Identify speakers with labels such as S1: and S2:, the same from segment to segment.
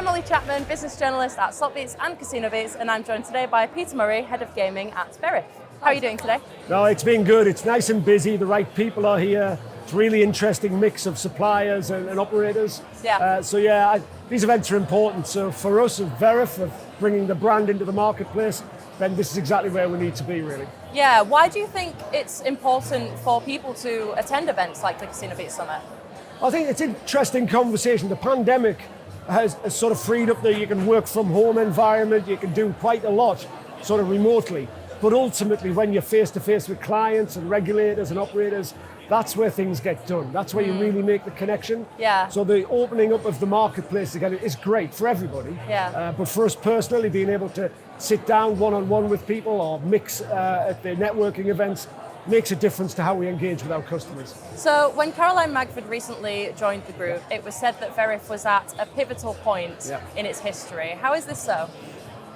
S1: I'm Molly Chapman, business journalist at Slotbeats and Casino Beats, and I'm joined today by Peter Murray, head of gaming at Veriff. How are you doing today?
S2: No, it's been good. It's nice and busy. The right people are here. It's a really interesting mix of suppliers and operators.
S1: Yeah.
S2: These events are important. So for us at Veriff, of bringing the brand into the marketplace, then this is exactly where we need to be, really.
S1: Yeah, why do you think it's important for people to attend events like the Casino Beats Summit?
S2: I think it's an interesting conversation. The pandemic has sort of freed up that you can work from home environment, you can do quite a lot sort of remotely. But ultimately, when you're face to face with clients and regulators and operators, that's where things get done. That's where you really make the connection.
S1: Yeah.
S2: So the opening up of the marketplace again is great for everybody.
S1: Yeah.
S2: But for us personally, being able to sit down one-on-one with people or mix at the networking events makes a difference to how we engage with our customers.
S1: So when Caroline Magford recently joined the group, it was said that Veriff was at a pivotal point in its history. How is this so?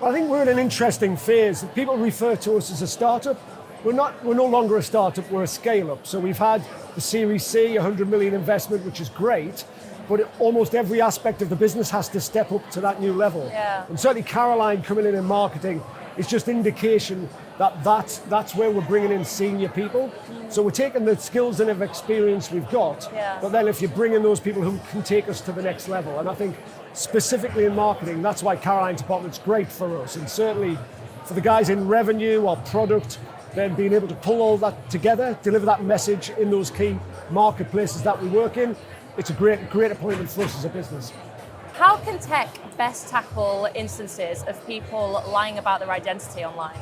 S2: Well, I think we're in an interesting phase. People refer to us as a startup. We're no longer a startup, we're a scale-up. So we've had the Series C, 100 million investment, which is great, but almost every aspect of the business has to step up to that new level.
S1: Yeah.
S2: And certainly Caroline coming in marketing is just indication that that's where we're bringing in senior people. So we're taking the skills and experience we've got, but then if you bring in those people who can take us to the next level, and I think specifically in marketing, that's why Caroline's department's great for us, and certainly for the guys in revenue or product, then being able to pull all that together, deliver that message in those key marketplaces that we work in, it's a great appointment for us as a business.
S1: How can tech best tackle instances of people lying about their identity online?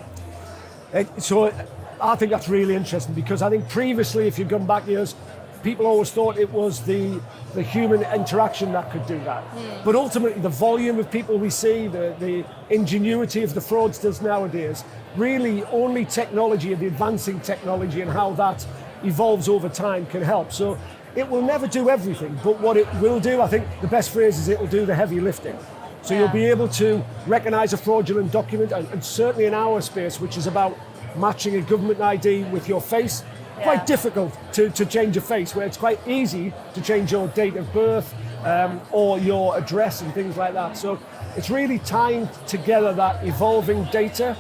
S2: So I think that's really interesting, because I think previously, if you've gone back years, people always thought it was the human interaction that could do that. But ultimately, the volume of people we see, the ingenuity of the fraudsters nowadays, really only technology and the advancing technology and how that evolves over time can help. So it will never do everything, but what it will do, I think the best phrase is it will do the heavy lifting. So you'll be able to recognize a fraudulent document, and certainly in our space, which is about matching a government ID with your face, quite difficult to change a face, where it's quite easy to change your date of birth or your address and things like that. So it's really tying together that evolving data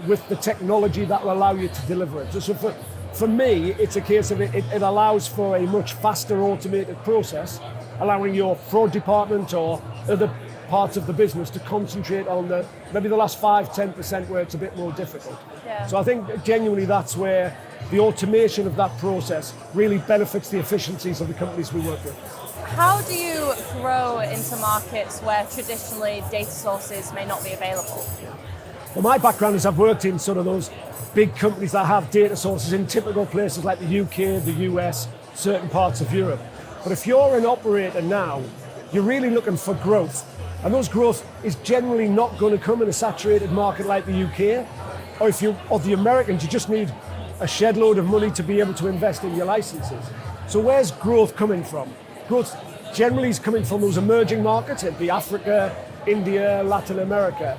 S2: with the technology that will allow you to deliver it. So for me, it's a case of it allows for a much faster automated process, allowing your fraud department or other parts of the business to concentrate on maybe the last 5-10% where it's a bit more difficult.
S1: Yeah.
S2: So I think genuinely that's where the automation of that process really benefits the efficiencies of the companies we work with.
S1: How do you grow into markets where traditionally data sources may not be available?
S2: Well, my background is I've worked in sort of those big companies that have data sources in typical places like the UK, the US, certain parts of Europe. But if you're an operator now, you're really looking for growth. And those growth is generally not going to come in a saturated market like the UK, or the Americans, you just need a shed load of money to be able to invest in your licenses. So where's growth coming from? Growth generally is coming from those emerging markets, it'd be Africa, India, Latin America.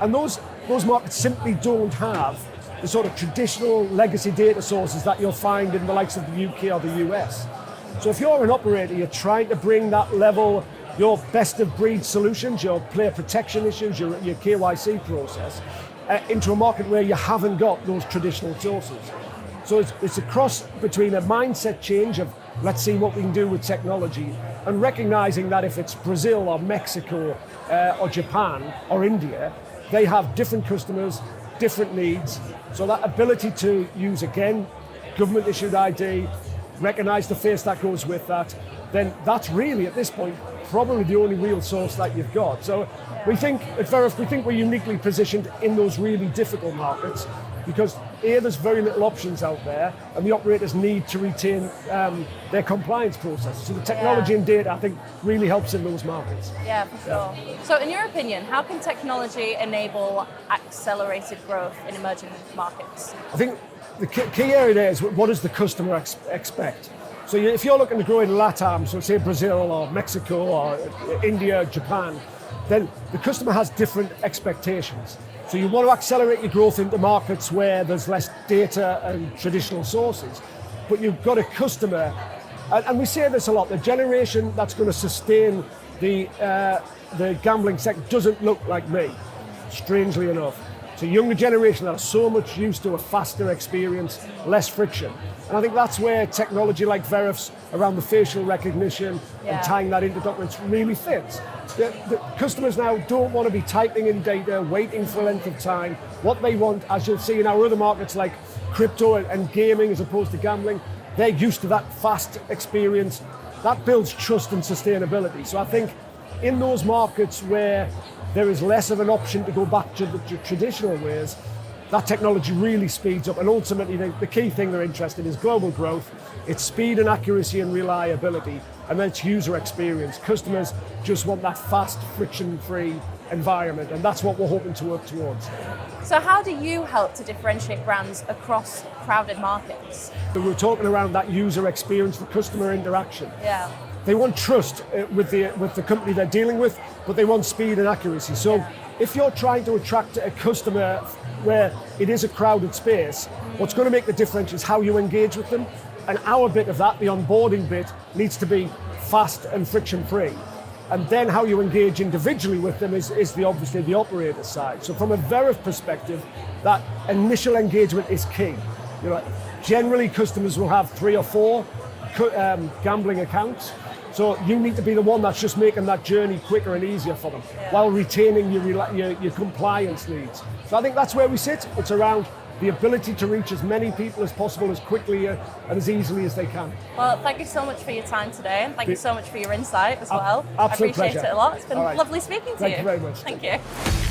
S2: And those markets simply don't have the sort of traditional legacy data sources that you'll find in the likes of the UK or the US. So if you're an operator, you're trying to bring that level, your best of breed solutions, your player protection issues, your KYC process, into a market where you haven't got those traditional sources. So it's a cross between a mindset change of let's see what we can do with technology, and recognizing that if it's Brazil or Mexico or Japan or India, they have different customers, different needs. So that ability to use, again, government issued ID, recognize the face that goes with that, then that's really at this point probably the only real source that you've got. So we think at Veriff, we're uniquely positioned in those really difficult markets, because there's very little options out there, and the operators need to retain their compliance process. So the technology and data, I think, really helps in those markets.
S1: Yeah, for sure. So in your opinion, how can technology enable accelerated growth in emerging markets?
S2: I think the key area there is, what does the customer expect? So if you're looking to grow in LATAM, so say Brazil or Mexico or India, Japan, then the customer has different expectations. So you want to accelerate your growth into markets where there's less data and traditional sources, but you've got a customer, and we say this a lot, the generation that's going to sustain the the gambling sector doesn't look like me, strangely enough. It's a younger generation that are so much used to a faster experience, less friction. And I think that's where technology like Veriff's around the facial recognition and tying that into documents really fits. The customers now don't want to be typing in data, waiting for a length of time. What they want, as you'll see in our other markets like crypto and gaming as opposed to gambling, they're used to that fast experience. That builds trust and sustainability. So I think in those markets where there is less of an option to go back to the traditional ways, that technology really speeds up. And ultimately, the key thing they're interested in is global growth. It's speed and accuracy and reliability, and then it's user experience. Customers just want that fast, friction-free environment, and that's what we're hoping to work towards.
S1: So how do you help to differentiate brands across crowded markets?
S2: We're talking around that user experience, the customer interaction.
S1: Yeah.
S2: They want trust with the company they're dealing with, but they want speed and accuracy. So if you're trying to attract a customer where it is a crowded space, what's going to make the difference is how you engage with them. And our bit of that, the onboarding bit, needs to be fast and friction-free. And then how you engage individually with them is obviously the operator side. So from a Veriff perspective, that initial engagement is key. Generally customers will have 3 or 4 gambling accounts. So you need to be the one that's just making that journey quicker and easier for them, while retaining your compliance needs. So I think that's where we sit. It's around the ability to reach as many people as possible, as quickly and as easily as they can.
S1: Well, thank you so much for your time today, and thank you so much for your insight as well.
S2: Absolute
S1: I appreciate
S2: pleasure.
S1: it a lot. It's been lovely speaking to you.
S2: Thank you very much.
S1: Thank you.